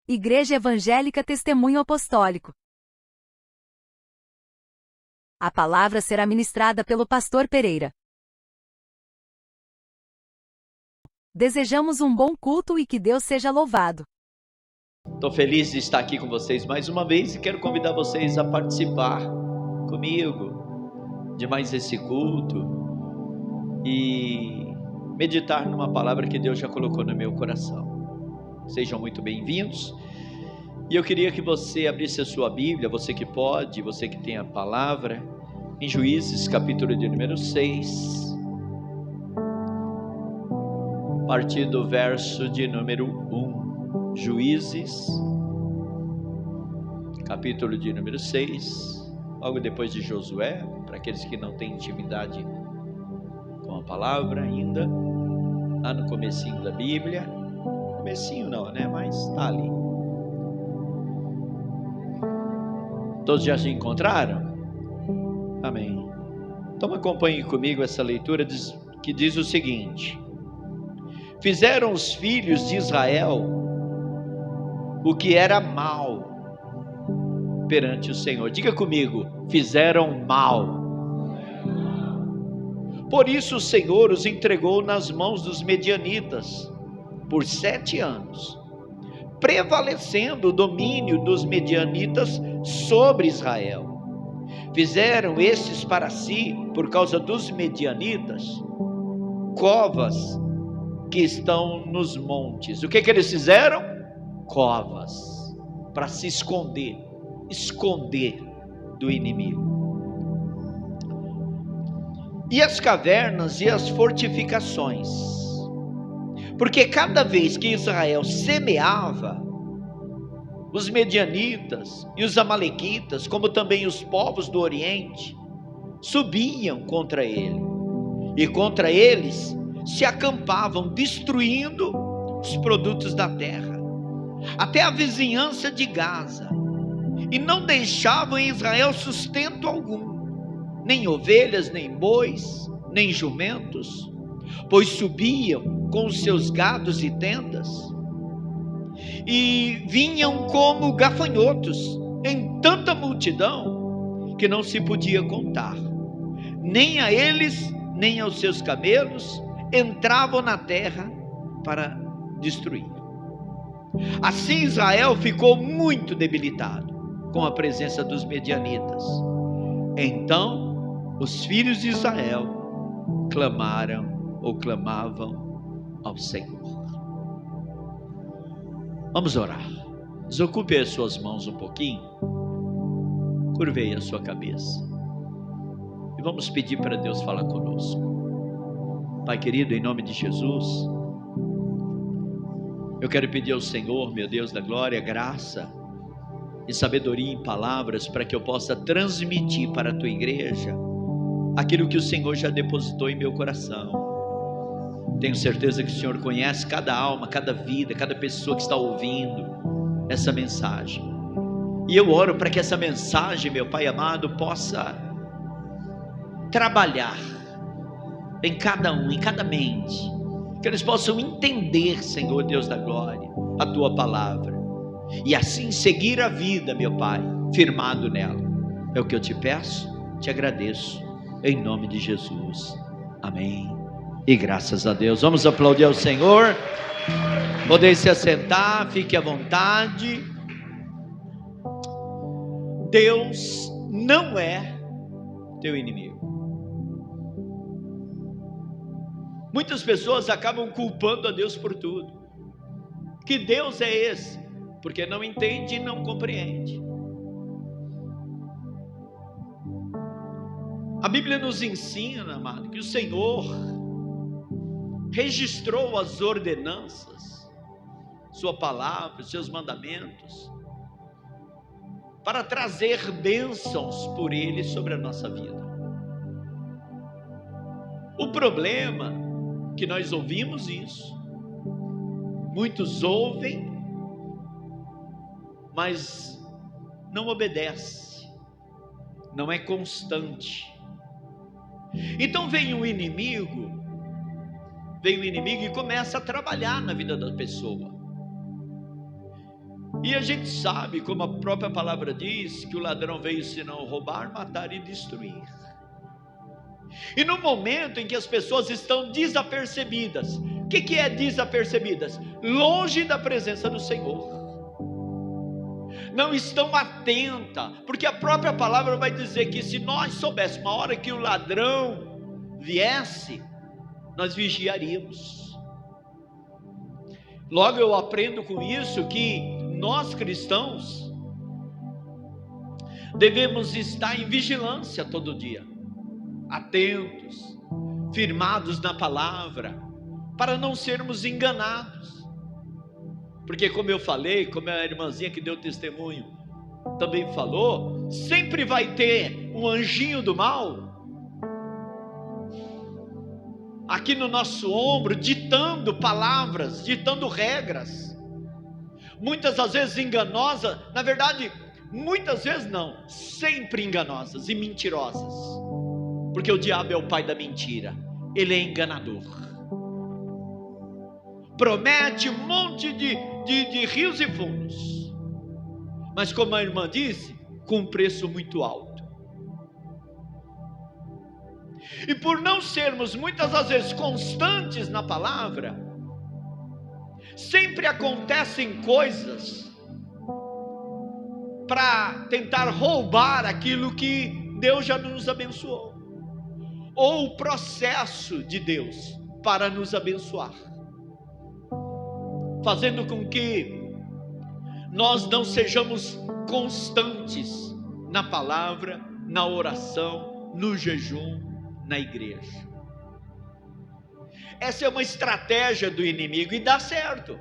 Igreja Evangélica Testemunho Apostólico. A palavra será ministrada pelo pastor Pereira. Desejamos um bom culto e que Deus seja louvado. Estou feliz de estar aqui com vocês mais uma vez e quero convidar vocês a participar comigo de mais esse culto e meditar numa palavra que Deus já colocou no meu coração. Sejam muito bem-vindos. E eu queria que você abrisse a sua Bíblia, você que pode, você que tem a palavra, em Juízes, capítulo de número 6, a partir do verso de número 1. Juízes, capítulo de número 6, logo depois de Josué, para aqueles que não têm intimidade com a palavra ainda, lá no comecinho da Bíblia. Comecinho não, né? Mas está ali. Todos já se encontraram? Amém. Então acompanhe comigo essa leitura que diz o seguinte: fizeram os filhos de Israel o que era mal perante o Senhor. Diga comigo: fizeram mal. Por isso o Senhor os entregou nas mãos dos medianitas por 7 anos, prevalecendo o domínio dos medianitas sobre Israel. Fizeram estes para si, por causa dos medianitas, covas que estão nos montes. O que eles fizeram? Covas, para se esconder do inimigo. E as cavernas e as fortificações, porque cada vez que Israel semeava, os medianitas e os amalequitas, como também os povos do Oriente, subiam contra ele, e contra eles se acampavam, destruindo os produtos da terra, até a vizinhança de Gaza, e não deixavam em Israel sustento algum, nem ovelhas, nem bois, nem jumentos, pois subiam com os seus gados e tendas, e vinham como gafanhotos em tanta multidão que não se podia contar. Nem a eles, nem aos seus camelos entravam na terra para destruir. Assim Israel ficou muito debilitado com a presença dos medianitas. Então os filhos de Israel clamavam ao Senhor. Vamos orar. Desocupe as suas mãos um pouquinho, curvei a sua cabeça e vamos pedir para Deus falar conosco. Pai querido, em nome de Jesus, eu quero pedir ao Senhor, meu Deus da glória, graça e sabedoria em palavras, para que eu possa transmitir para a tua igreja aquilo que o Senhor já depositou em meu coração. Tenho certeza que o Senhor conhece cada alma, cada vida, cada pessoa que está ouvindo essa mensagem. E eu oro para que essa mensagem, meu Pai amado, possa trabalhar em cada um, em cada mente. Que eles possam entender, Senhor Deus da glória, a Tua palavra. E assim seguir a vida, meu Pai, firmado nela. É o que eu te peço, te agradeço, em nome de Jesus. Amém. E graças a Deus. Vamos aplaudir ao Senhor. Podem se assentar, fique à vontade. Deus não é teu inimigo. Muitas pessoas acabam culpando a Deus por tudo. Que Deus é esse? Porque não entende e não compreende. A Bíblia nos ensina, amado, que o Senhor registrou as ordenanças, sua palavra, seus mandamentos, para trazer bênçãos por Ele sobre a nossa vida. O problema é que nós ouvimos isso, muitos ouvem, mas não obedece, não é constante. Então vem o inimigo e começa a trabalhar na vida da pessoa. E a gente sabe, como a própria palavra diz, que o ladrão veio senão roubar, matar e destruir. E no momento em que as pessoas estão desapercebidas, o que é desapercebidas? Longe da presença do Senhor. Não estão atentas, porque a própria palavra vai dizer que se nós soubéssemos a hora que o ladrão viesse, nós vigiaríamos. Logo eu aprendo com isso que nós cristãos devemos estar em vigilância todo dia, atentos, firmados na palavra, para não sermos enganados. Porque como eu falei, como a irmãzinha que deu testemunho também falou, sempre vai ter um anjinho do mal aqui no nosso ombro, ditando palavras, ditando regras, muitas das vezes enganosas, na verdade, muitas vezes não, sempre enganosas e mentirosas, porque o diabo é o pai da mentira, ele é enganador, promete um monte de rios e fundos, mas como a irmã disse, com um preço muito alto. E por não sermos muitas das vezes constantes na palavra, sempre acontecem coisas para tentar roubar aquilo que Deus já nos abençoou, ou o processo de Deus para nos abençoar, fazendo com que nós não sejamos constantes na palavra, na oração, no jejum, na igreja. Essa é uma estratégia do inimigo e dá certo,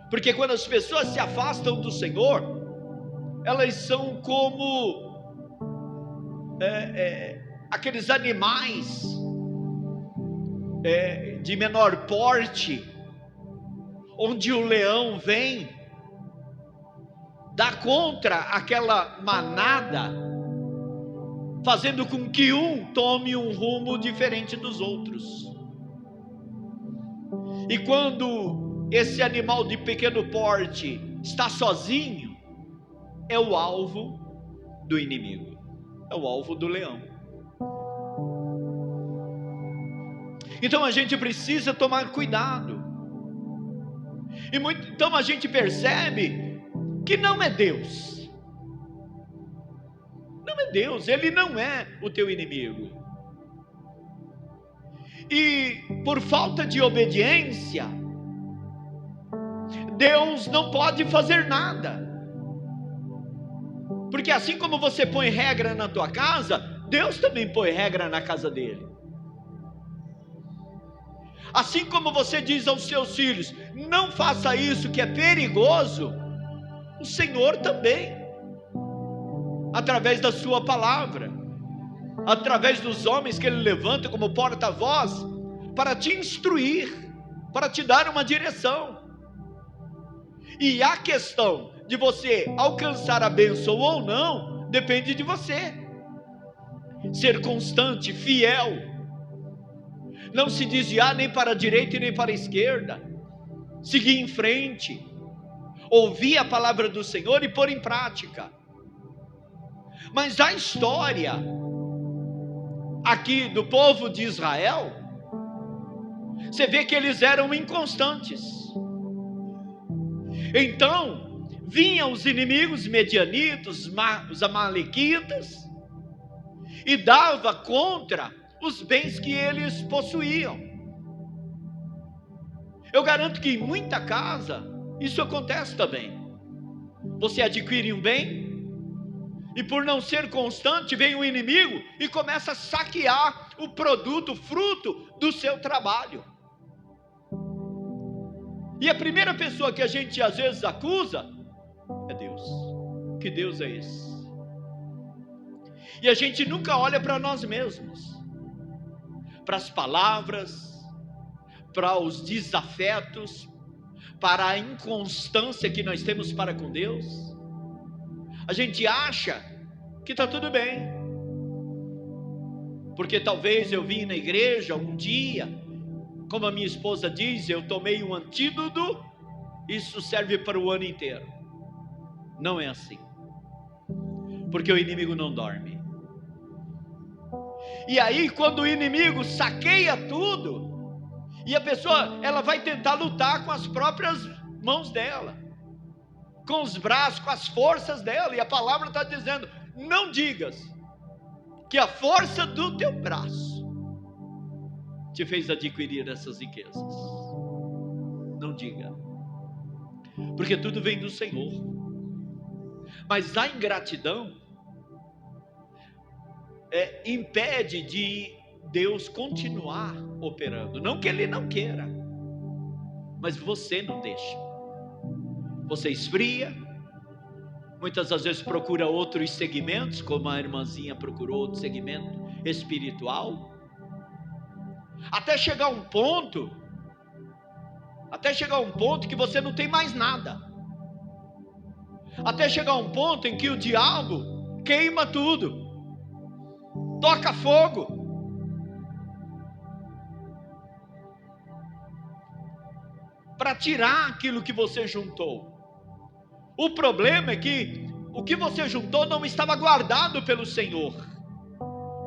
porque quando as pessoas se afastam do Senhor, elas são como aqueles animais de menor porte, onde o leão vem, dá contra aquela manada, fazendo com que um tome um rumo diferente dos outros. E quando esse animal de pequeno porte está sozinho, é o alvo do inimigo, é o alvo do leão. Então a gente precisa tomar cuidado. Então a gente percebe que não é Deus. Não é Deus, Ele não é o teu inimigo. E por falta de obediência, Deus não pode fazer nada. Porque assim como você põe regra na tua casa, Deus também põe regra na casa dele. Assim como você diz aos seus filhos, não faça isso que é perigoso, o Senhor também, através da sua palavra, através dos homens que Ele levanta como porta-voz, para te instruir, para te dar uma direção. E a questão de você alcançar a bênção ou não, depende de você. Ser constante, fiel, não se desviar nem para a direita e nem para a esquerda, seguir em frente, ouvir a palavra do Senhor e pôr em prática. Mas a história aqui do povo de Israel, você vê que eles eram inconstantes. Então vinham os inimigos medianitas, os amalequitas, e dava contra os bens que eles possuíam. Eu garanto que em muita casa isso acontece também. Você adquire um bem, e por não ser constante, vem o inimigo e começa a saquear o produto, fruto do seu trabalho. E a primeira pessoa que a gente às vezes acusa é Deus. Que Deus é esse? E a gente nunca olha para nós mesmos, para as palavras, para os desafetos, para a inconstância que nós temos para com Deus. A gente acha que está tudo bem, porque talvez eu vim na igreja um dia, como a minha esposa diz, eu tomei um antídoto isso serve para o ano inteiro. Não é assim, porque o inimigo não dorme. E aí, quando o inimigo saqueia tudo, e a pessoa, ela vai tentar lutar com as próprias mãos dela, com os braços, com as forças dela, e a palavra está dizendo: não digas que a força do teu braço te fez adquirir essas riquezas. Não diga, porque tudo vem do Senhor. Mas a ingratidão impede de Deus continuar operando. Não que Ele não queira, mas você não deixa. Você esfria, muitas das vezes procura outros segmentos, como a irmãzinha procurou outro segmento espiritual, até chegar um ponto que você não tem mais nada, até chegar um ponto em que o diabo queima tudo, toca fogo, para tirar aquilo que você juntou. O problema é que o que você juntou não estava guardado pelo Senhor.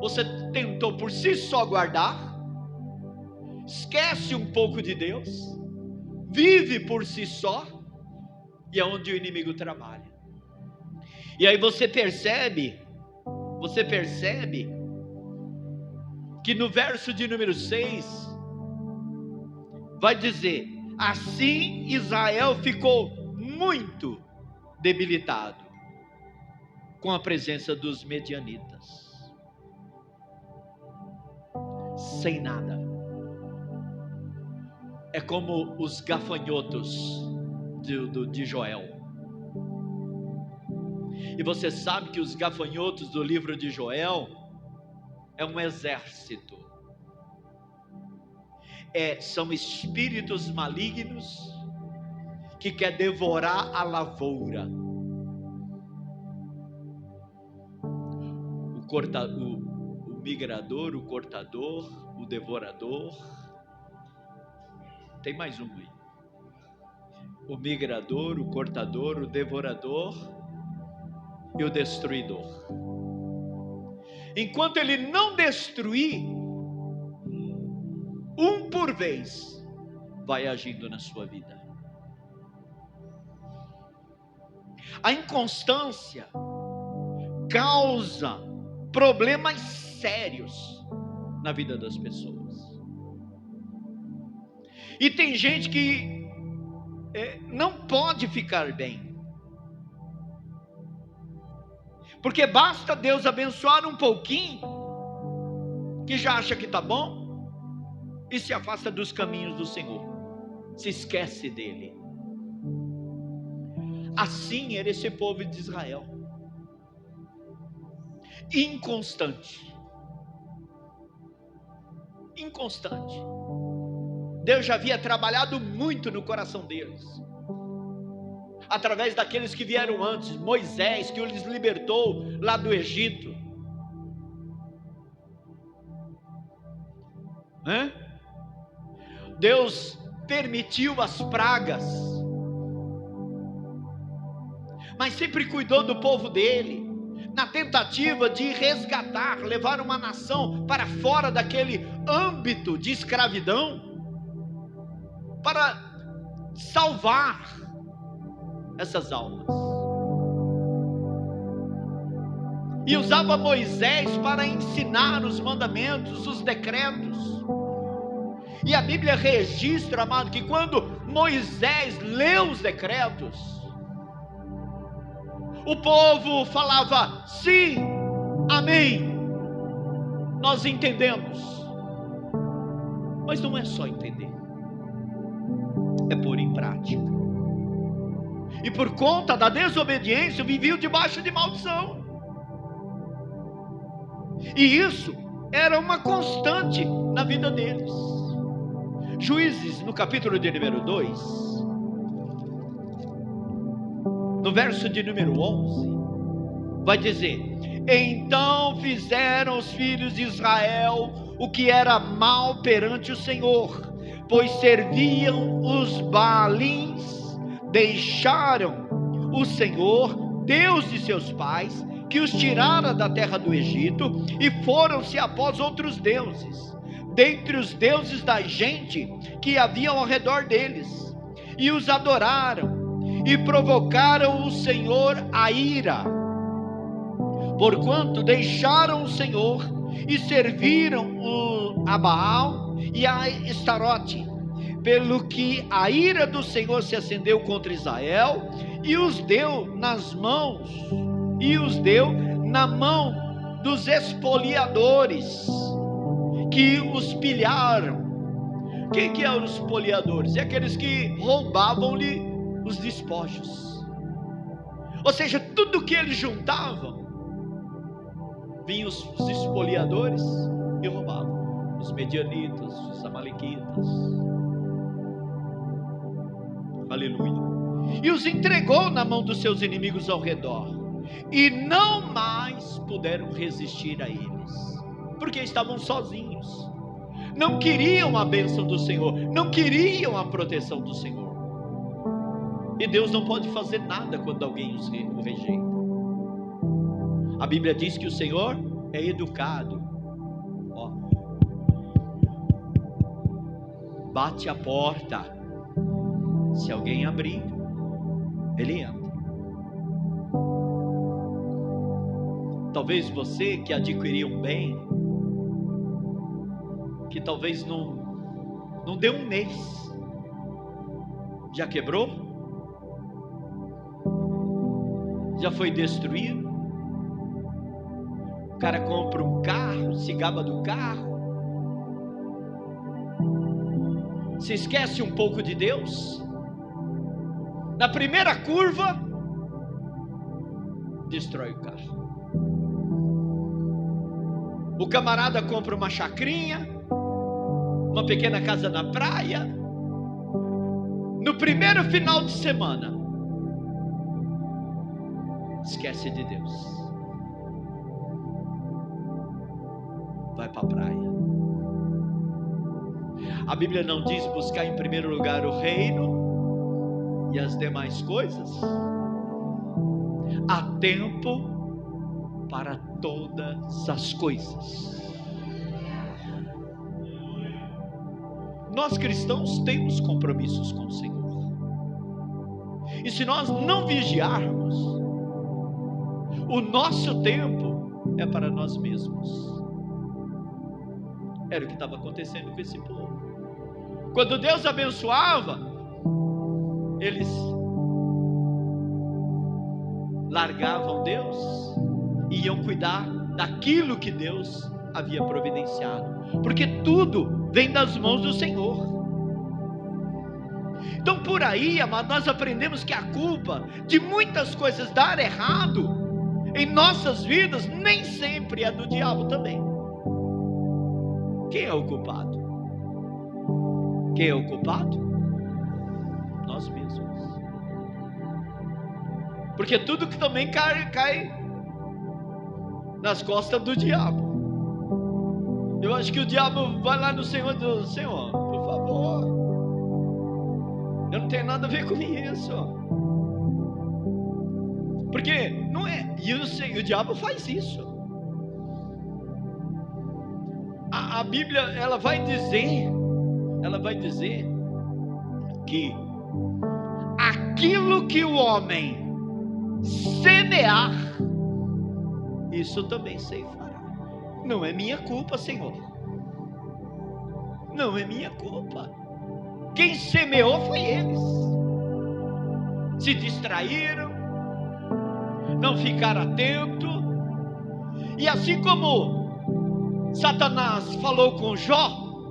Você tentou por si só guardar, esquece um pouco de Deus, vive por si só, e é onde o inimigo trabalha. E aí você percebe que no verso de número 6, vai dizer: assim Israel ficou muito debilitado com a presença dos medianitas, sem nada. É como os gafanhotos de Joel. E você sabe que os gafanhotos do livro de Joel é um exército. São espíritos malignos que quer devorar a lavoura. O migrador, o cortador, o devorador. Tem mais um aí. O migrador, o cortador, o devorador e o destruidor. Enquanto ele não destruir, um por vez vai agindo na sua vida. A inconstância causa problemas sérios na vida das pessoas. E tem gente que não pode ficar bem, porque basta Deus abençoar um pouquinho, que já acha que está bom, e se afasta dos caminhos do Senhor, se esquece dele. Assim era esse povo de Israel, inconstante. Deus já havia trabalhado muito no coração deles, através daqueles que vieram antes, Moisés, que os libertou lá do Egito. Deus permitiu as pragas, mas sempre cuidou do povo dele, na tentativa de resgatar, levar uma nação para fora daquele âmbito de escravidão, para salvar essas almas. E usava Moisés para ensinar os mandamentos, os decretos. E a Bíblia registra, amado, que quando Moisés leu os decretos, o povo falava: sim, amém, nós entendemos. Mas não é só entender, é pôr em prática. E por conta da desobediência viviam debaixo de maldição. E isso era uma constante na vida deles. Juízes, no capítulo de número 2, no verso de número 11, vai dizer: então fizeram os filhos de Israel o que era mal perante o Senhor, pois serviam os Baalins deixaram o Senhor, Deus de seus pais, que os tirara da terra do Egito, e foram-se após outros deuses, dentre os deuses da gente que haviam ao redor deles, e os adoraram, e provocaram o Senhor a ira, porquanto deixaram o Senhor, e serviram a Baal e a Estarote, pelo que a ira do Senhor se acendeu contra Israel, e os deu na mão dos espoliadores, que os pilharam. Quem que eram os espoliadores? É aqueles que roubavam-lhe os despojos. Ou seja, tudo que eles juntavam, vinham os espoliadores e roubavam. Os medianitas, os amalequitas. Aleluia. E os entregou na mão dos seus inimigos ao redor, e não mais puderam resistir a eles, porque estavam sozinhos, não queriam a bênção do Senhor, não queriam a proteção do Senhor. E Deus não pode fazer nada quando alguém o rejeita. A Bíblia diz que o Senhor é educado. Bate a porta, se alguém abrir, ele entra. Talvez você que adquiriu um bem, que talvez não deu um mês, já quebrou? Já foi destruído? O cara compra um carro, se gaba do carro, se esquece um pouco de Deus, na primeira curva, destrói o carro. O camarada compra uma chacrinha, uma pequena casa na praia, no primeiro final de semana, esquece de Deus, vai para a praia. A Bíblia não diz buscar em primeiro lugar o reino e as demais coisas? Há tempo para todas as coisas. Nós cristãos temos compromissos com o Senhor, e se nós não vigiarmos, o nosso tempo é para nós mesmos. Era o que estava acontecendo com esse povo. Quando Deus abençoava, eles largavam Deus e iam cuidar daquilo que Deus havia providenciado, porque tudo vem das mãos do Senhor. Então por aí, amado, nós aprendemos que a culpa de muitas coisas dar errado em nossas vidas nem sempre é do diabo também. Quem é o culpado? Quem é o culpado? Nós mesmos. Porque tudo que também cai nas costas do diabo. Eu acho que o diabo vai lá no Senhor e diz: Senhor, por favor, eu não tenho nada a ver com isso. Porque não é. E o diabo faz isso. A Bíblia, ela vai dizer que aquilo que o homem semear, isso também ceifará. Não é minha culpa, Senhor. Não é minha culpa. Quem semeou foi eles. Se distraíram, não ficaram atentos. E assim como Satanás falou com Jó,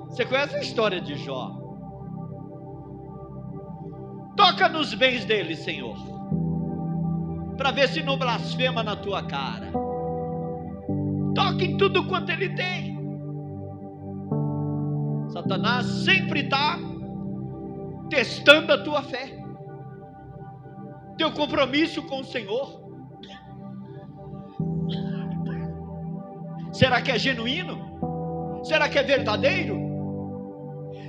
você conhece a história de Jó? Toca nos bens dele, Senhor, para ver se não blasfema na tua cara. Toca em tudo quanto ele tem. Satanás sempre está testando a tua fé, teu compromisso com o Senhor. Será que é genuíno? Será que é verdadeiro?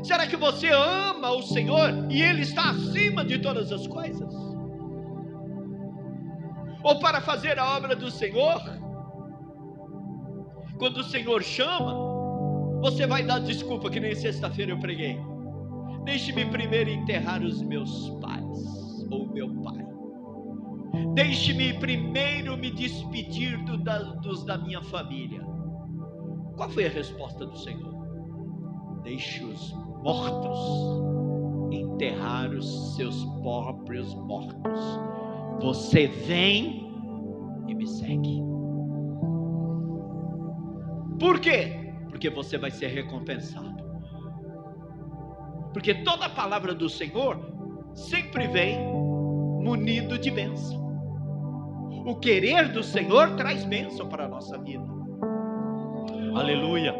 Será que você ama o Senhor e Ele está acima de todas as coisas? Ou para fazer a obra do Senhor, quando o Senhor chama, você vai dar desculpa, que nem sexta-feira eu preguei. Deixe-me primeiro enterrar os meus pais, ou meu pai. Deixe-me primeiro me despedir dos da minha família. Qual foi a resposta do Senhor? Deixe os mortos enterrar os seus próprios mortos. Você vem e me segue. Por quê? Porque você vai ser recompensado. Porque toda a palavra do Senhor sempre vem munido de bênção. O querer do Senhor traz bênção para a nossa vida. Aleluia.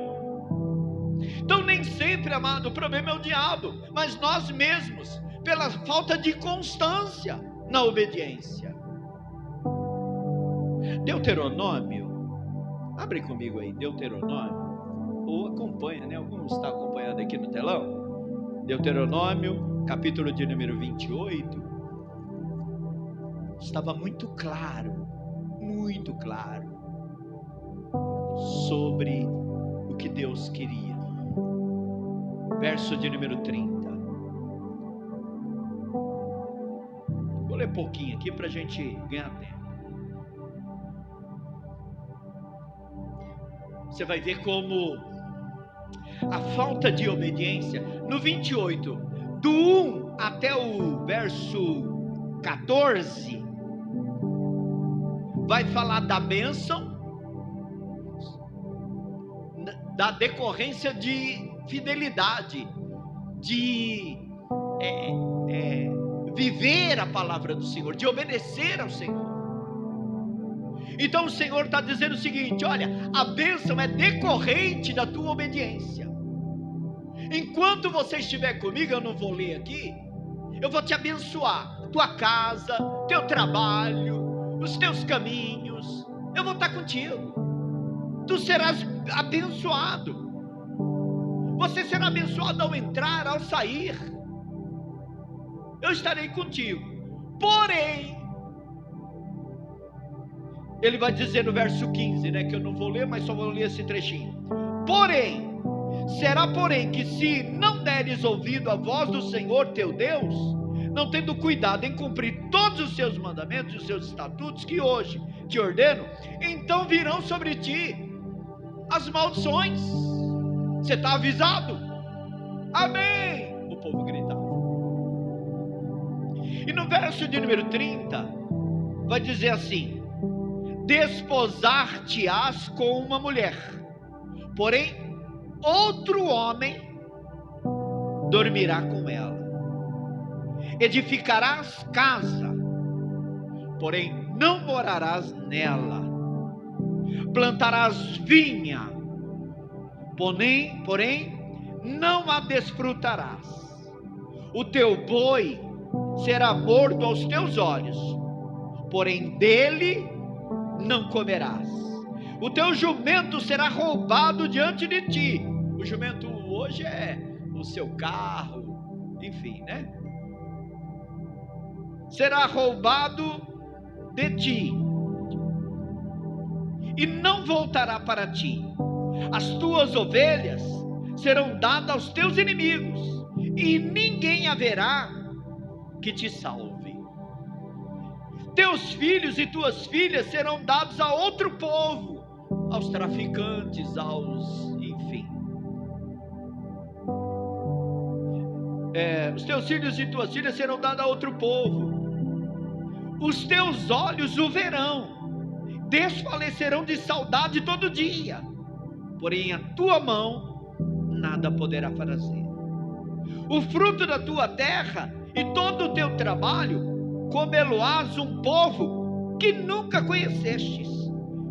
Então nem sempre, amado, o problema é o diabo, mas nós mesmos, pela falta de constância na obediência. Deuteronômio, abre comigo aí, Deuteronômio, ou acompanha, né? Alguns estão acompanhando aqui no telão. Deuteronômio, capítulo de número 28, estava muito claro sobre o que Deus queria. Verso de número 30. Vou ler pouquinho aqui para a gente ganhar tempo. Você vai ver como a falta de obediência, no 28, do 1 até o verso 14, vai falar da bênção, da decorrência de fidelidade, de viver a palavra do Senhor, de obedecer ao Senhor. Então o Senhor está dizendo o seguinte: olha, a bênção é decorrente da tua obediência. Enquanto você estiver comigo, eu não vou ler aqui, eu vou te abençoar, tua casa, teu trabalho, os teus caminhos, eu vou estar contigo. Tu serás abençoado. Você será abençoado ao entrar, ao sair. Eu estarei contigo. Porém, ele vai dizer no verso 15, né, que eu não vou ler, mas só vou ler esse trechinho. Porém, será que se não deres ouvido à voz do Senhor teu Deus, não tendo cuidado em cumprir todos os seus mandamentos e os seus estatutos que hoje te ordeno, então virão sobre ti as maldições. Você está avisado? Amém! O povo gritava. E no verso de número 30, vai dizer assim: desposar-te-ás com uma mulher, porém outro homem dormirá com ela. Edificarás casa, porém não morarás nela. Plantarás vinha, porém não a desfrutarás. O teu boi será morto aos teus olhos, porém dele não comerás. O teu jumento será roubado diante de ti. O jumento hoje é o seu carro, enfim, né? Será roubado de ti e não voltará para ti. As tuas ovelhas serão dadas aos teus inimigos, e ninguém haverá que te salve. Teus filhos e tuas filhas serão dados a outro povo, aos traficantes, enfim. Os teus filhos e tuas filhas serão dados a outro povo. Os teus olhos o verão, desfalecerão de saudade todo dia, porém a tua mão nada poderá fazer. O fruto da tua terra e todo o teu trabalho comê-lo-ás um povo que nunca conhecestes,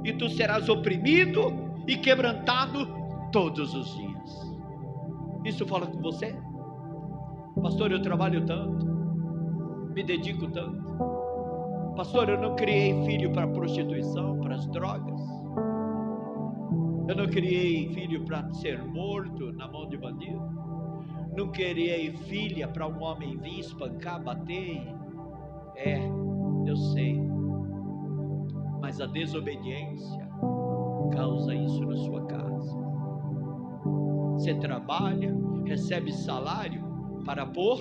e tu serás oprimido e quebrantado todos os dias. Isso fala com você? Pastor, eu trabalho tanto, me dedico tanto. Pastor, eu não criei filho para prostituição, para as drogas. Eu não criei filho para ser morto na mão de bandido. não querer filha para um homem vir espancar, bater? Eu sei, mas a desobediência causa isso na sua casa. Você trabalha, recebe salário para pôr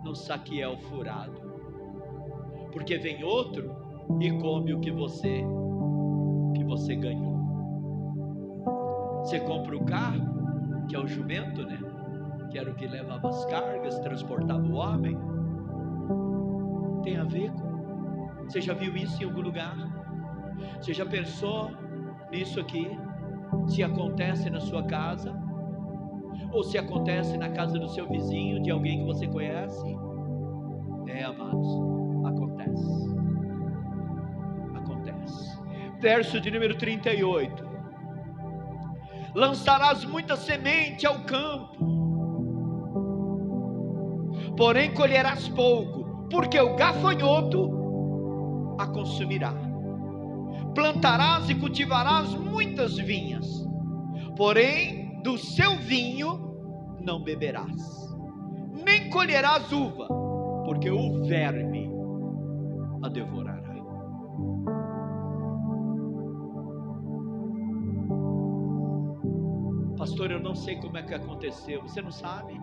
no saquiel furado, porque vem outro e come o que você ganhou. Você compra o carro, que é o jumento, né? Que era o que levava as cargas, transportava o homem. Tem a ver com... Você já viu isso em algum lugar? Você já pensou nisso aqui? Se acontece na sua casa? Ou se acontece na casa do seu vizinho, de alguém que você conhece? Amados, acontece. Verso de número 38. Lançarás muita semente ao campo, porém colherás pouco, porque o gafanhoto a consumirá. Plantarás e cultivarás muitas vinhas, porém do seu vinho não beberás, nem colherás uva, porque o verme a devorará. Pastor, eu não sei como é que aconteceu. Você não sabe?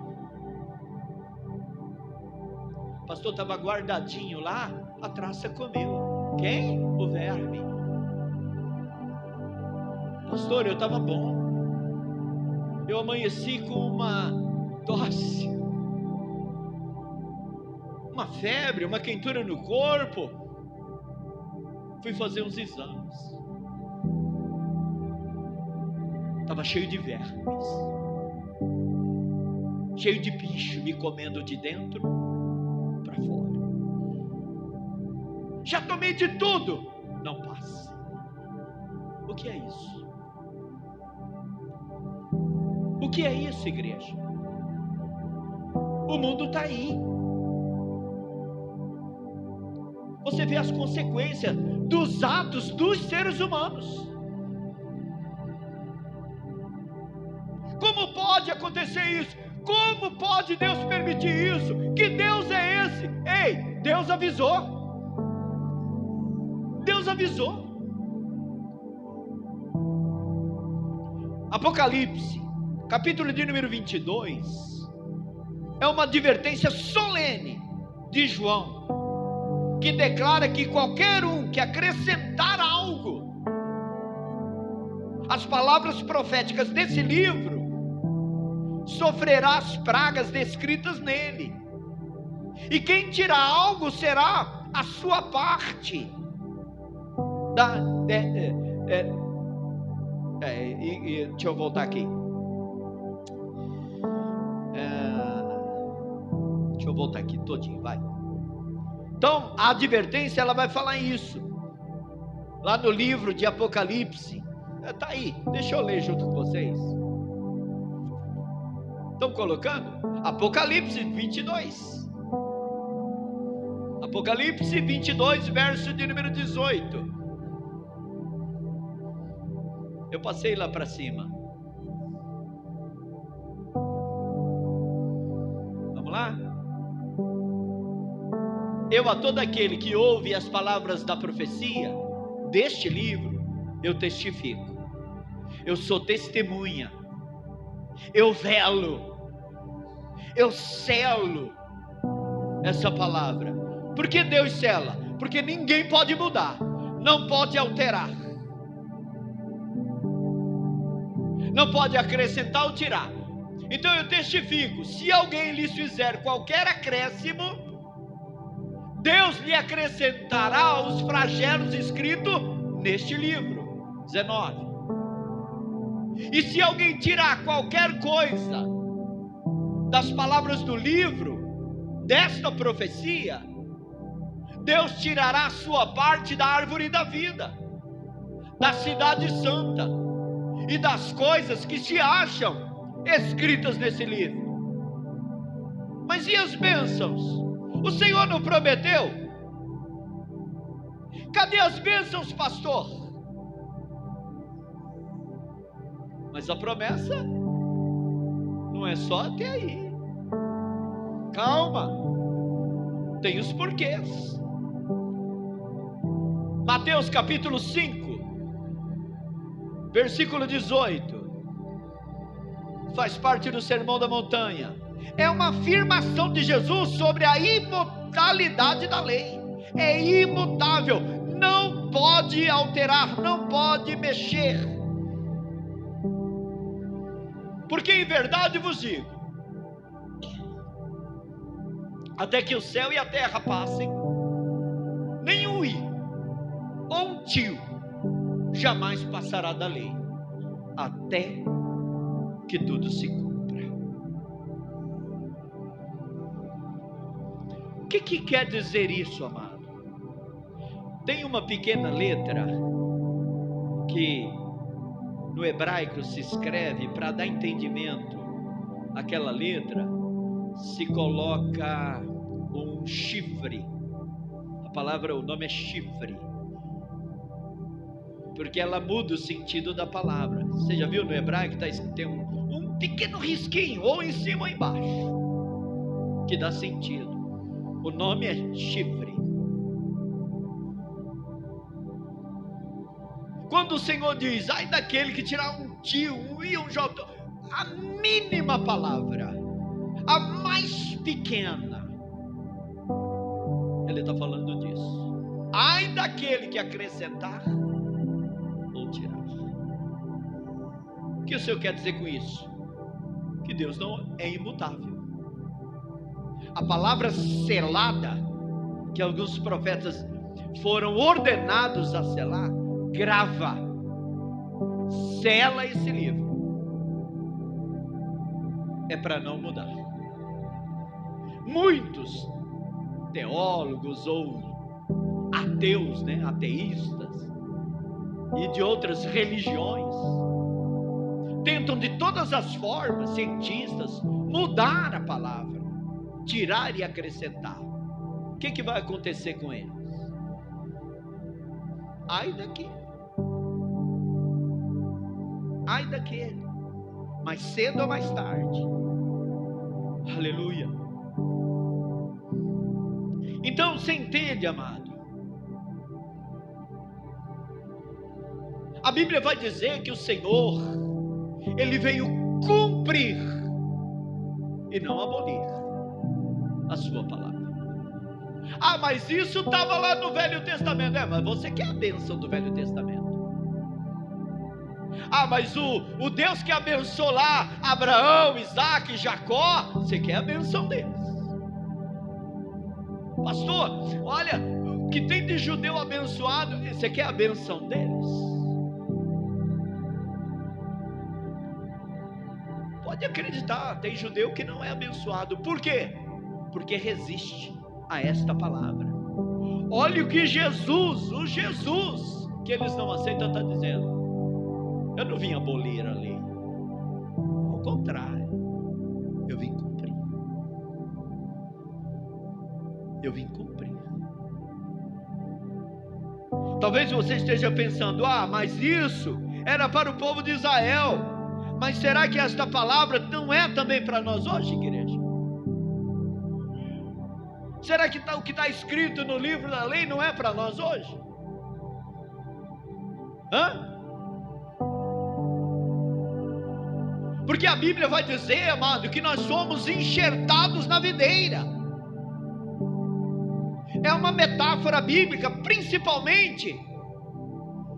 Pastor, estava guardadinho lá, a traça comeu. Quem? O verme. Pastor, eu estava bom. Eu amanheci com uma tosse, uma febre, uma quentura no corpo. Fui fazer uns exames. Estava cheio de vermes, cheio de bicho me comendo de dentro para fora. Já tomei de tudo, não passa. O que é isso? O que é isso, igreja? O mundo está aí. Você vê as consequências dos atos dos seres humanos. Como pode acontecer isso? Como pode Deus permitir isso? Que Deus é esse? Ei, Deus avisou. Deus avisou. Apocalipse, capítulo de número 22, é uma advertência solene de João, que declara que qualquer um que acrescentar algo às palavras proféticas desse livro sofrerá as pragas descritas nele, e quem tirar algo será a sua parte. Deixa eu voltar aqui. Deixa eu voltar aqui todinho, vai. Então, a advertência, ela vai falar isso lá no livro de Apocalipse. Está aí, deixa eu ler junto com vocês. Estão colocando? Apocalipse 22. Apocalipse 22, verso de número 18. Eu passei lá para cima. Vamos lá? Eu a todo aquele que ouve as palavras da profecia deste livro, eu testifico. Eu sou testemunha. Eu velo. Eu selo essa palavra. Por que Deus sela? Porque ninguém pode mudar, não pode alterar, não pode acrescentar ou tirar. Então eu testifico: se alguém lhes fizer qualquer acréscimo, Deus lhe acrescentará os flagelos escritos neste livro. 19. E se alguém tirar qualquer coisa das palavras do livro desta profecia, Deus tirará a sua parte da árvore da vida, da cidade santa e das coisas que se acham escritas nesse livro. Mas e as bênçãos? O Senhor não prometeu? Cadê as bênçãos, pastor? Mas a promessa Não é só até aí. Calma. Tem os porquês. Mateus capítulo 5, versículo 18. Faz parte do Sermão da Montanha. É uma afirmação de Jesus sobre a imutabilidade da lei. É imutável. Não pode alterar, não pode mexer. Porque em verdade vos digo, até que o céu e a terra passem, nenhum i ou um tio jamais passará da lei, até que tudo se cumpra. O que quer dizer isso, amado? Tem uma pequena letra que no hebraico se escreve para dar entendimento. Aquela letra se coloca um chifre. A palavra, o nome é chifre, porque ela muda o sentido da palavra. Você já viu no hebraico que tem um pequeno risquinho, ou em cima ou embaixo, que dá sentido. O nome é chifre. Quando o Senhor diz, ai daquele que tirar um tio, um i, um j, a mínima palavra, a mais pequena, ele está falando disso. Ai daquele que acrescentar ou tirar. O que o Senhor quer dizer com isso? Que Deus não é imutável. A palavra selada, que alguns profetas foram ordenados a selar, grava, sela esse livro, é para não mudar. Muitos teólogos ou ateus, ateístas e de outras religiões tentam de todas as formas, cientistas, mudar a palavra, tirar e acrescentar. O que vai acontecer com eles? Ai daquele, mais cedo ou mais tarde. Aleluia. Então você entende, amado? A Bíblia vai dizer que o Senhor, Ele veio cumprir e não abolir a sua palavra. Ah, mas isso estava lá no Velho Testamento. Mas você quer a bênção do Velho Testamento. Ah, mas o Deus que abençoou lá Abraão, Isaac e Jacó, você quer a bênção deles. Pastor, olha, o que tem de judeu abençoado, você quer a bênção deles? Pode acreditar, tem judeu que não é abençoado. Por quê? Porque resiste a esta palavra. Olha o que Jesus, que eles não aceitam, está dizendo. Eu não vim abolir a lei, ao contrário, eu vim cumprir. Talvez você esteja pensando, mas isso era para o povo de Israel. Mas será que esta palavra não é também para nós hoje, igreja? Será que o que está escrito no livro da lei não é para nós hoje? Porque a Bíblia vai dizer, amado, que nós somos enxertados na videira. É uma metáfora bíblica, principalmente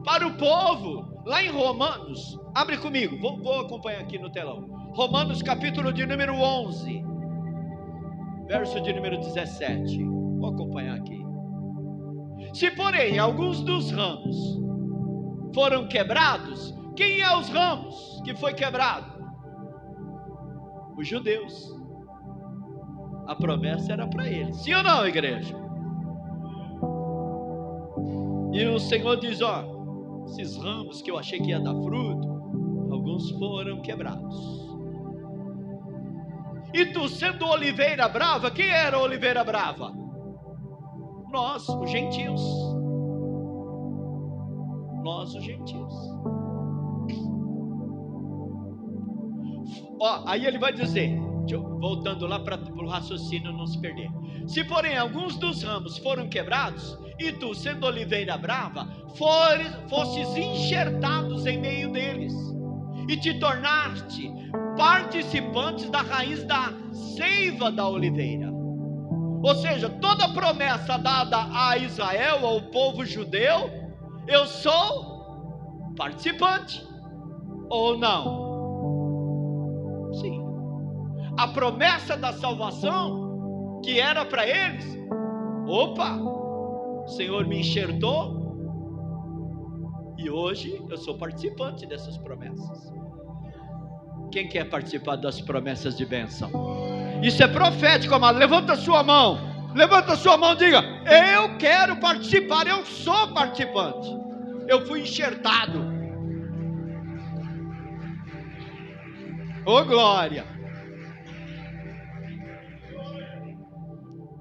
para o povo, lá em Romanos. Abre comigo, vou acompanhar aqui no telão. Romanos capítulo de número 11, verso de número 17. Vou acompanhar aqui. Se porém alguns dos ramos foram quebrados, quem é os ramos que foi quebrado? Os judeus. A promessa era para eles. Sim ou não, igreja? E o Senhor diz, esses ramos que eu achei que ia dar fruto, alguns foram quebrados. E tu sendo oliveira brava, quem era a oliveira brava? Nós, os gentios. Aí ele vai dizer, voltando lá para o raciocínio não se perder. Se porém alguns dos ramos foram quebrados, e tu, sendo oliveira brava, fosses enxertados em meio deles, e te tornaste participantes da raiz da seiva da oliveira. Ou seja, toda promessa dada a Israel, ao povo judeu, eu sou participante, ou não? Sim. A promessa da salvação, que era para eles, o Senhor me enxertou, e hoje eu sou participante dessas promessas. Quem quer participar das promessas de bênção? Isso é profético, amado. Levanta a sua mão, diga: eu quero participar, eu sou participante, eu fui enxertado. Glória!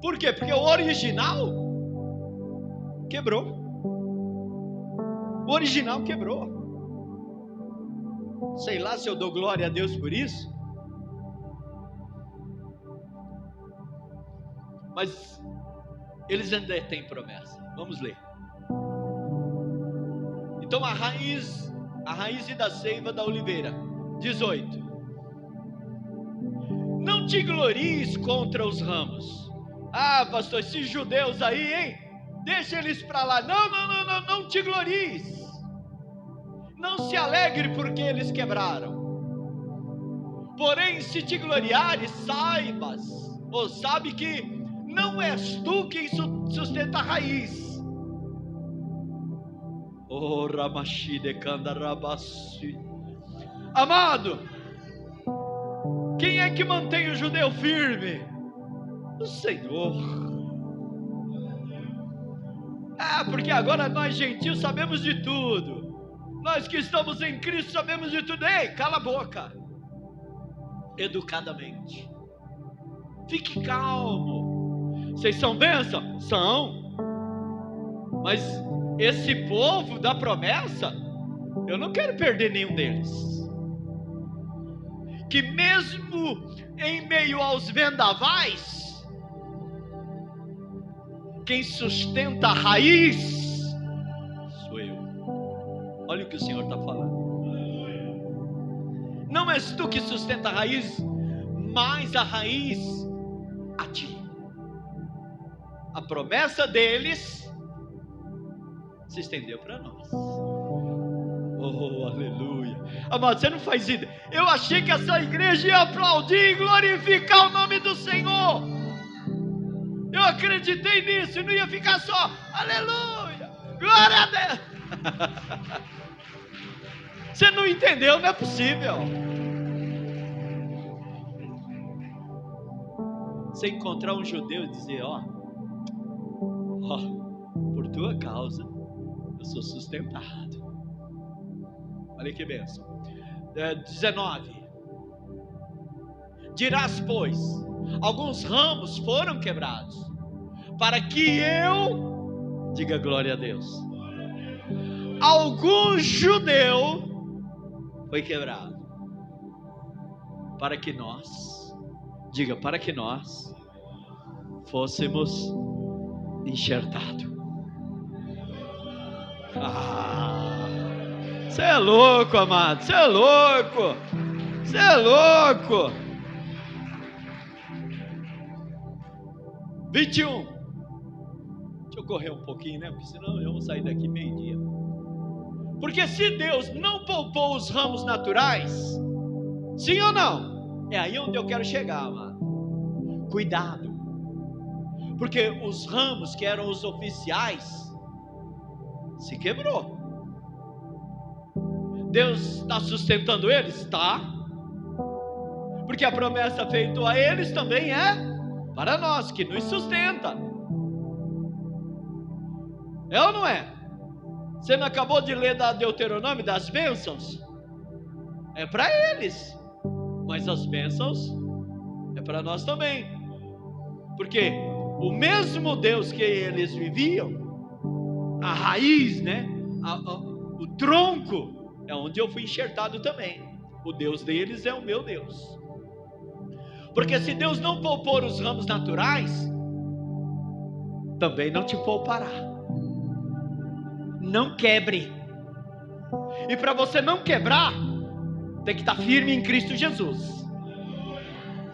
Por quê? Porque o original quebrou. O original quebrou. Sei lá se eu dou glória a Deus por isso, mas eles ainda têm promessa. Vamos ler. Então a raiz da seiva da oliveira. 18. Não te glories contra os ramos. Pastor, esses judeus aí, hein? Deixa eles para lá. Não te glories. Não se alegre porque eles quebraram. Porém, se te gloriares, sabe que não és tu quem sustenta a raiz. Amado, quem é que mantém o judeu firme? O Senhor. Porque agora nós gentios sabemos de tudo. Nós que estamos em Cristo sabemos de tudo. Ei, cala a boca. Educadamente. Fique calmo. Vocês são bênção? São. Mas esse povo da promessa, eu não quero perder nenhum deles. Que mesmo em meio aos vendavais, quem sustenta a raiz sou eu. Olha o que o Senhor está falando. Não és tu que sustenta a raiz, mas a raiz a ti. A promessa deles se estendeu para nós. Aleluia. Amado, você não faz ideia. Eu achei que essa igreja ia aplaudir e glorificar o nome do Senhor. Eu acreditei nisso e não ia ficar só aleluia, glória a Deus. Você não entendeu, não é possível. Você encontrar um judeu e dizer: por tua causa eu sou sustentado. Olha que bênção. 19. Dirás, pois, alguns ramos foram quebrados, para que eu, diga glória a Deus, algum judeu foi quebrado, para que nós, diga, para que nós fôssemos enxertados. Você é louco, amado, você é louco, você é louco. 21. Deixa eu correr um pouquinho, né? Porque senão eu vou sair daqui meio-dia. Porque se Deus não poupou os ramos naturais, sim ou não? É aí onde eu quero chegar, amado. Cuidado. Porque os ramos que eram os oficiais se quebrou. Deus está sustentando eles? Está. Porque a promessa feita a eles também é para nós, que nos sustenta. É ou não é? Você não acabou de ler da Deuteronômio, das bênçãos? É para eles, mas as bênçãos é para nós também. Porque o mesmo Deus que eles viviam, a raiz, né? O tronco, é onde eu fui enxertado também. O Deus deles é o meu Deus. Porque se Deus não poupou os ramos naturais, também não te poupará. Não quebre. E para você não quebrar, tem que estar firme em Cristo Jesus.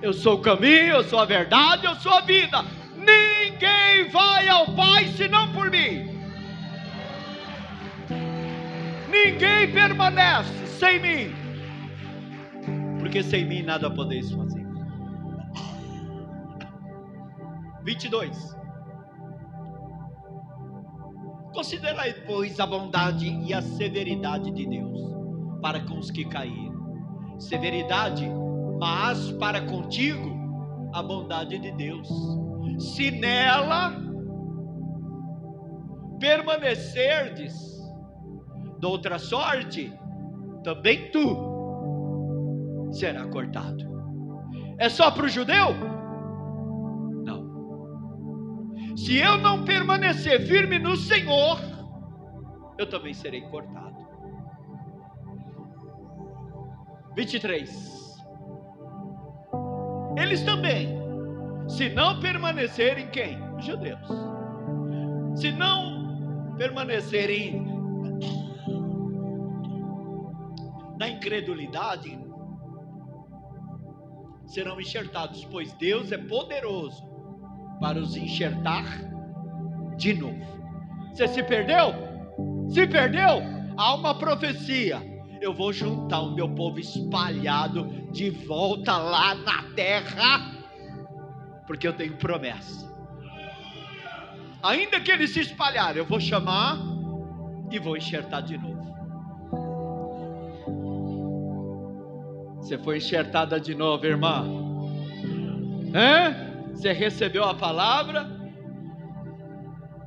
Eu sou o caminho, eu sou a verdade, eu sou a vida. Ninguém vai ao Pai senão por mim. Ninguém permanece sem mim, porque sem mim nada podeis fazer. 22. Considerai, pois, a bondade e a severidade de Deus para com os que caíram. Severidade, mas para contigo a bondade de Deus. Se nela permanecerdes, de outra sorte, também tu será cortado. É só para o judeu? Não. Se eu não permanecer firme no Senhor, eu também serei cortado. 23. Eles também, se não permanecerem quem? Os judeus. Se não permanecerem na incredulidade, serão enxertados, pois Deus é poderoso para os enxertar de novo. Você se perdeu? Se perdeu? Há uma profecia: eu vou juntar o meu povo espalhado de volta lá na terra, porque eu tenho promessa. Ainda que eles se espalharem, eu vou chamar e vou enxertar de novo. Você foi enxertada de novo, irmã? Você recebeu a palavra,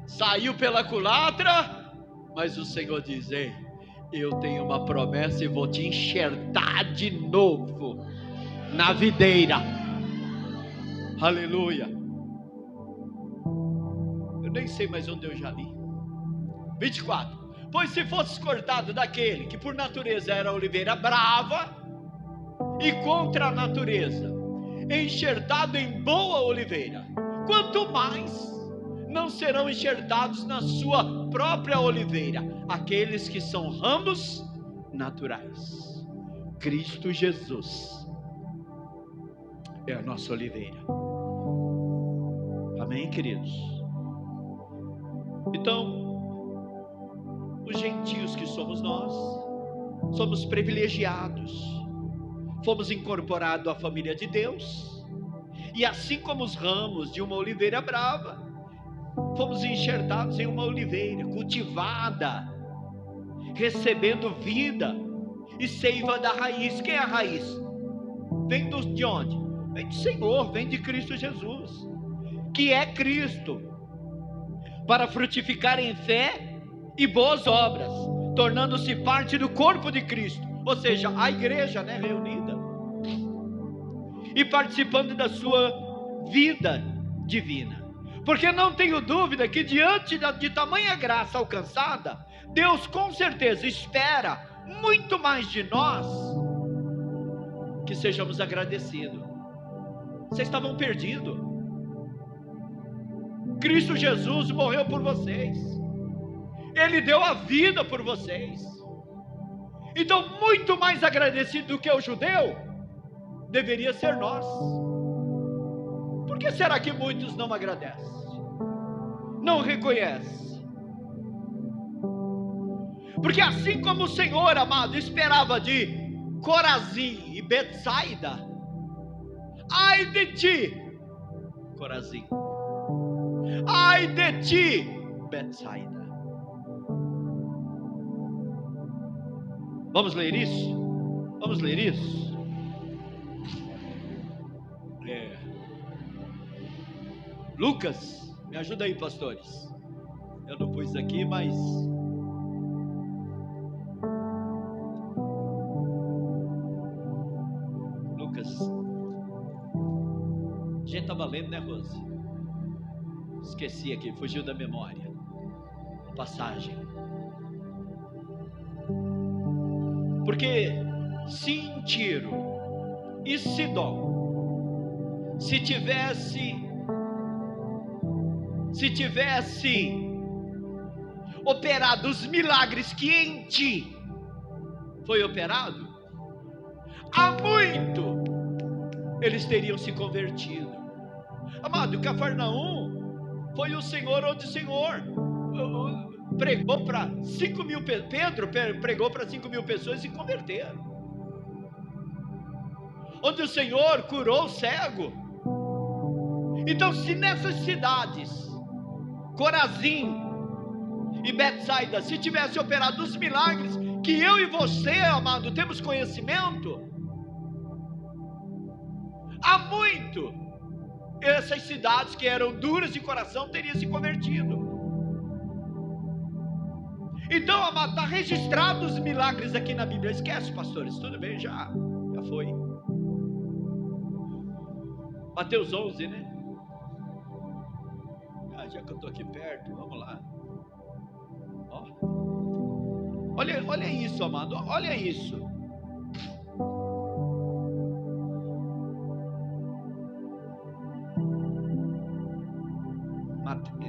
saiu pela culatra, mas o Senhor diz: ei, eu tenho uma promessa e vou te enxertar de novo na videira. Aleluia. Eu nem sei mais onde eu já li. 24. Pois se fosses cortado daquele que por natureza era oliveira brava, e contra a natureza, enxertado em boa oliveira, quanto mais não serão enxertados na sua própria oliveira aqueles que são ramos naturais. Cristo Jesus é a nossa oliveira. Amém, queridos? Então, os gentios que somos nós, somos privilegiados. Fomos incorporados à família de Deus, e assim como os ramos de uma oliveira brava, fomos enxertados em uma oliveira cultivada, recebendo vida e seiva da raiz. Quem é a raiz? Vem de onde? Vem do Senhor, vem de Cristo Jesus, que é Cristo, para frutificar em fé e boas obras, tornando-se parte do corpo de Cristo, ou seja, a igreja, reunida, e participando da sua vida divina. Porque não tenho dúvida que diante de tamanha graça alcançada, Deus com certeza espera muito mais de nós, que sejamos agradecidos. Vocês estavam perdidos. Cristo Jesus morreu por vocês, Ele deu a vida por vocês. Então, muito mais agradecido do que o judeu, deveria ser nós. Por que será que muitos não agradecem? Não reconhecem? Porque assim como o Senhor, amado, esperava de Corazim e Betsaida, ai de ti, Corazim, ai de ti, Betsaida. Vamos ler isso? Vamos ler isso? Lucas, me ajuda aí, pastores. Eu não pus aqui, mas Lucas. A gente estava lendo, né, Rose? Esqueci aqui, fugiu da memória a passagem. Porque se em Tiro e Sidom se tivesse operado os milagres que em ti foi operado, há muito eles teriam se convertido. Amado, Cafarnaum foi o Senhor onde o Senhor pregou para 5 mil, Pedro pregou para 5 mil pessoas e se converteram. Onde o Senhor curou o cego. Então, se nessas cidades, Corazim e Betsaida, se tivesse operado os milagres que eu e você, amado, temos conhecimento, há muito essas cidades que eram duras de coração teriam se convertido. Então, amado, está registrado os milagres aqui na Bíblia. Esquece, pastores, tudo bem, já foi. Mateus 11, né? Já que eu estou aqui perto, vamos lá. Olha isso, amado, olha isso.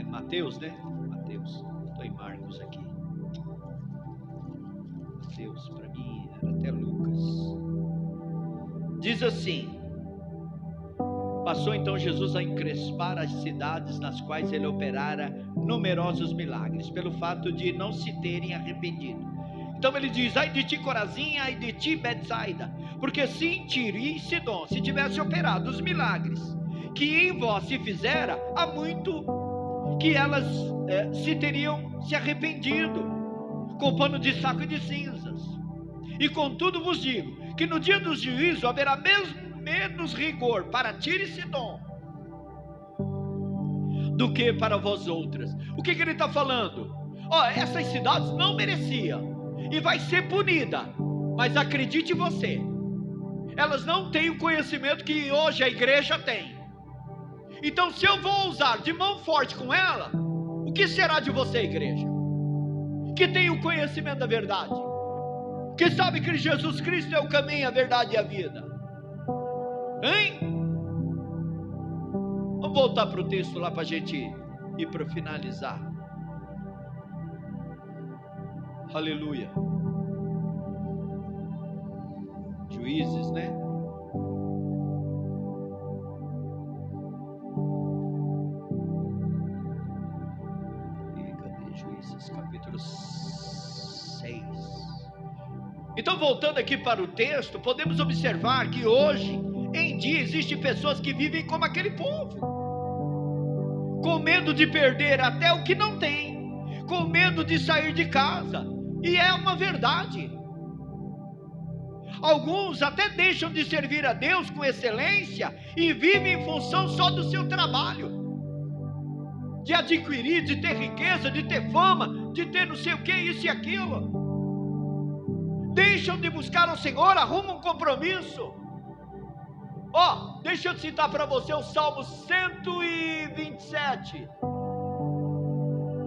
Mateus, né? Mateus, estou em Marcos aqui. Mateus, para mim era até Lucas. Diz assim: passou então Jesus a encrespar as cidades nas quais ele operara numerosos milagres, pelo fato de não se terem arrependido. Então ele diz: ai de ti, Corazim, ai de ti, Betsaida, porque se em Tiro e Sidom se tivesse operado os milagres que em vós se fizera, há muito que elas se teriam se arrependido, com pano de saco e de cinzas. E contudo vos digo, que no dia do juízo haverá menos rigor para Tiro e Sidom do que para vós outras. O que ele está falando? Essas cidades não mereciam e vai ser punida, mas acredite você, elas não têm o conhecimento que hoje a igreja tem. Então, se eu vou usar de mão forte com ela, o que será de você, igreja? Que tem o conhecimento da verdade, que sabe que Jesus Cristo é o caminho, a verdade e a vida. Hein? Vamos voltar para o texto lá para a gente ir para finalizar. Aleluia. Juízes, né? Cadê Juízes? Capítulo 6. Então, voltando aqui para o texto, podemos observar que hoje em dia existem pessoas que vivem como aquele povo, com medo de perder até o que não tem, com medo de sair de casa. E é uma verdade. Alguns até deixam de servir a Deus com excelência e vivem em função só do seu trabalho, de adquirir, de ter riqueza, de ter fama, de ter não sei o que, isso e aquilo. Deixam de buscar o Senhor, arrumam um compromisso. Deixa eu citar para você o Salmo 127.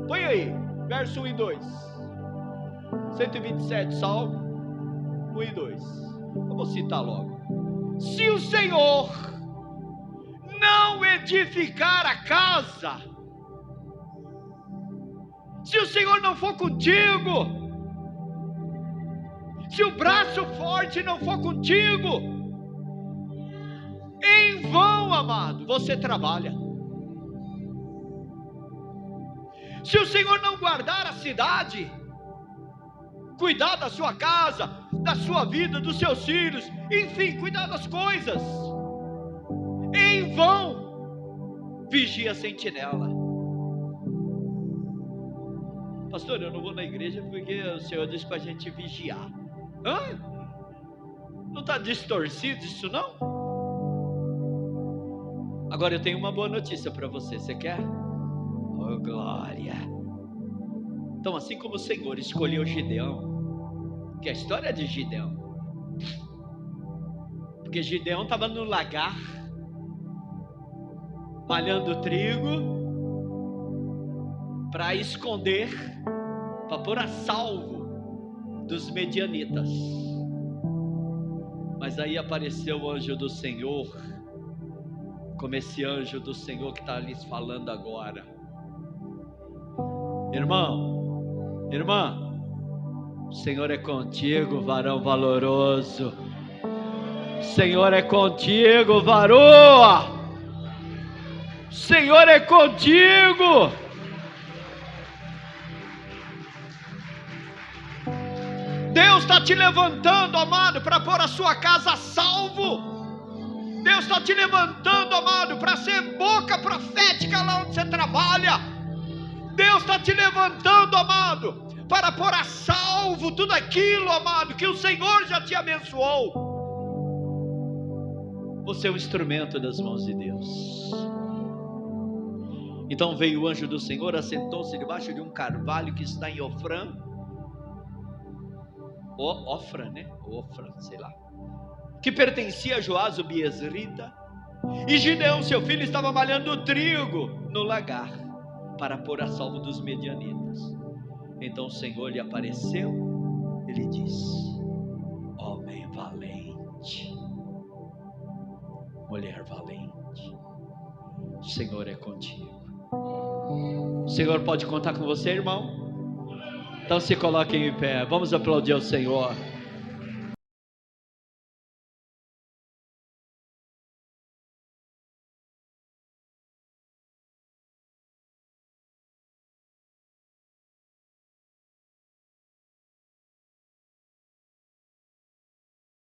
Põe aí, verso 1 e 2. 127, Salmo 1 e 2. Eu vou citar logo. Se o Senhor não edificar a casa, se o Senhor não for contigo, se o braço forte não for contigo, em vão, amado, você trabalha. Se o Senhor não guardar a cidade, cuidar da sua casa, da sua vida, dos seus filhos, enfim, cuidar das coisas, em vão vigia a sentinela. Pastor, eu não vou na igreja porque o Senhor disse para a gente vigiar. Não está distorcido isso não? Agora eu tenho uma boa notícia para você, você quer? Oh, glória! Então, assim como o Senhor escolheu Gideão, que a história é de Gideão, porque Gideão estava no lagar, malhando trigo, para esconder, para pôr a salvo dos medianitas. Mas aí apareceu o anjo do Senhor, como esse anjo do Senhor que está lhes falando agora. Irmão, irmã, o Senhor é contigo, varão valoroso. O Senhor é contigo, varoa. O Senhor é contigo. Deus está te levantando, amado, para pôr a sua casa a salvo. Deus está te levantando, amado, para ser boca profética lá onde você trabalha. Deus está te levantando, amado, para pôr a salvo tudo aquilo, amado, que o Senhor já te abençoou. Você é um instrumento das mãos de Deus. Então veio o anjo do Senhor, assentou-se debaixo de um carvalho que está em Ofrã, sei lá, que pertencia a Joás o Biezrita. E Gideão, seu filho, estava malhando trigo no lagar, para pôr a salvo dos medianitas. Então o Senhor lhe apareceu, ele disse: homem valente, mulher valente, o Senhor é contigo. O Senhor pode contar com você, irmão? Então se coloquem em pé, vamos aplaudir ao Senhor.